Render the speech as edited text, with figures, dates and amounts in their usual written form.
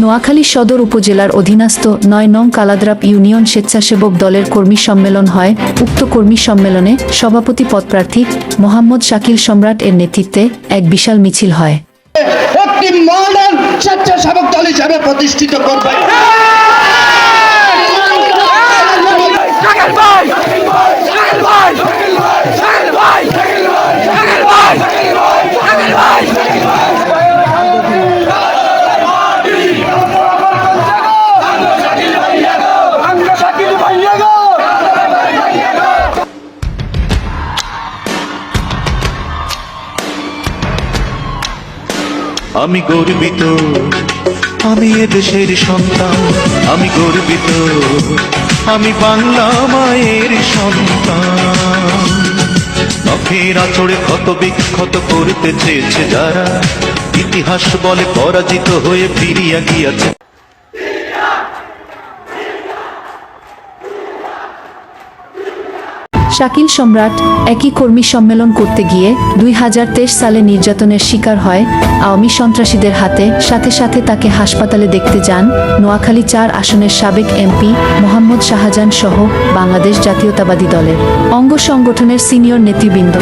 নোয়াখালী সদর উপজেলার অধীনস্থ ৯ নং কালাদ্রাপ ইউনিয়ন স্বেচ্ছাসেবক দলের কর্মী সম্মেলন হয়। উক্ত কর্মী সম্মেলনে সভাপতি পদপ্রার্থী মোহাম্মদ শাকিল সম্রাট এর নেতৃত্বে এক বিশাল মিছিল হয়। একটি মডার্ন স্বেচ্ছাসেবক দল হিসেবে প্রতিষ্ঠিত করবে। আমি গর্বিত, আমি এদেশের সন্তান। আমি গর্বিত, আমি বাংলা মায়ের সন্তান। নখের আঁচড়ে ক্ষত বিক্ষত করতে চেয়েছে যারা, ইতিহাস বলে পরাজিত হয়ে ফিরিয়া গিয়াছে। শাকিল সম্রাট একই কর্মী সম্মেলন করতে গিয়ে ২০২৩ সালে নির্যাতনের শিকার হয় আওয়ামী সন্ত্রাসীদের হাতে। সাথে সাথে তাকে হাসপাতালে দেখতে যান নোয়াখালী ৪ আসনের সাবেক এমপি মোহাম্মদ শাহজাহান সহ বাংলাদেশ জাতীয়তাবাদী দলের অঙ্গ সংগঠনের সিনিয়র নেতৃবৃন্দ।